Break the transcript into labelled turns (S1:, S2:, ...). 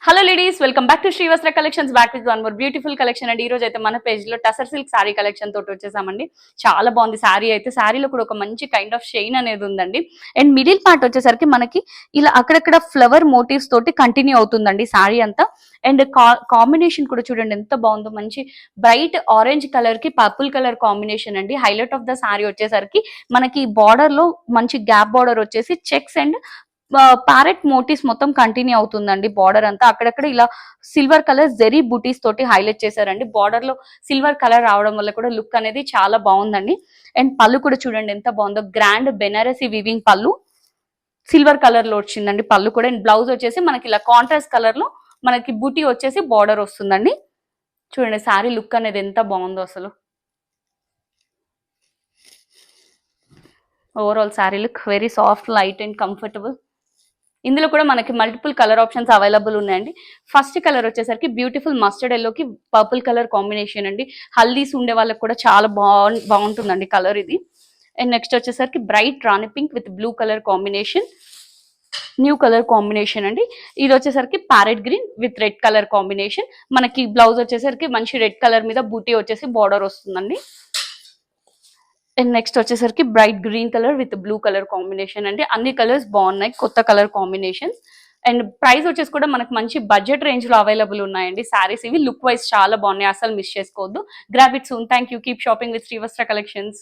S1: Hello ladies, welcome back to Srivastra collections. Back with one more beautiful collection అండి. ఈ రోజు అయితే మన పేజ్ లో టసర్ సిల్క్ సారీ కలెక్షన్ తోటి వచ్చేసామండి. చాలా బాగుంది సారీ అయితే. సారీలో కూడా ఒక మంచి కైండ్ ఆఫ్ షైన్ అనేది ఉందండి. అండ్ మిడిల్ పార్ట్ వచ్చేసరికి మనకి ఇలా అక్కడక్కడ ఫ్లవర్ మోటివ్స్ తోటి కంటిన్యూ అవుతుందండి సారీ అంతా. అండ్ కాంబినేషన్ కూడా చూడండి ఎంత బాగుందో. మంచి బ్రైట్ ఆరెంజ్ కలర్ కి పర్పుల్ కలర్ కాంబినేషన్ అండి. హైలైట్ ఆఫ్ ద సారీ వచ్చేసరికి మనకి బార్డర్ లో మంచి గ్యాప్ బార్డర్ వచ్చేసి చెక్స్ అండ్ ప్యారెట్ మోటివ్స్ మొత్తం కంటిన్యూ అవుతుందండి. బార్డర్ అంతా అక్కడక్కడ ఇలా సిల్వర్ కలర్ జెరీ బూటీస్ తోటి హైలైట్ చేశారండి. బార్డర్ లో సిల్వర్ కలర్ రావడం వల్ల కూడా లుక్ అనేది చాలా బాగుందండి. అండ్ పళ్ళు కూడా చూడండి ఎంత బాగుందో. గ్రాండ్ బెనారసీ వివింగ్ పళ్ళు సిల్వర్ కలర్ లో వచ్చిందండి పళ్ళు కూడా. అండ్ బ్లౌజ్ వచ్చేసి మనకి ఇలా కాంట్రాస్ట్ కలర్ లో మనకి బూటీ వచ్చేసి బార్డర్ వస్తుందండి. చూడండి శారీ లుక్ అనేది ఎంత బాగుందో అసలు. Overall sari look very soft, light and comfortable. ఇందులో కూడా మనకి మల్టిపుల్ కలర్ ఆప్షన్స్ అవైలబుల్ ఉన్నాయండి. ఫస్ట్ కలర్ వచ్చేసరికి బ్యూటిఫుల్ మస్టర్డ్ ఎల్లోకి పర్పుల్ కలర్ కాంబినేషన్ అండి. హల్దీస్ ఉండే వాళ్ళకి కూడా చాలా బాగుంటుందండి కలర్ ఇది. అండ్ నెక్స్ట్ వచ్చేసరికి bright Rani pink with blue colour combination, new colour combination అండి. ఇది వచ్చేసరికి parrot green with red colour combination. మనకి బ్లౌజ్ వచ్చేసరికి మంచి రెడ్ కలర్ మీద బూటీ వచ్చేసి బార్డర్ వస్తుందండి. అండ్ నెక్స్ట్ వచ్చేసరికి bright green colour with blue colour combination అండి. అన్ని కలర్స్ బాగున్నాయి, కొత్త కలర్ కాంబినేషన్స్. అండ్ ప్రైస్ వచ్చేసి కూడా మనకు మంచి బడ్జెట్ రేంజ్ లో అవైలబుల్ ఉన్నాయండి సారీస్. ఇవి లుక్ వైజ్ చాలా బాగున్నాయి, అసలు మిస్ చేసుకోవద్దు. Grab it soon. Thank you. Keep shopping with Srivastra collections.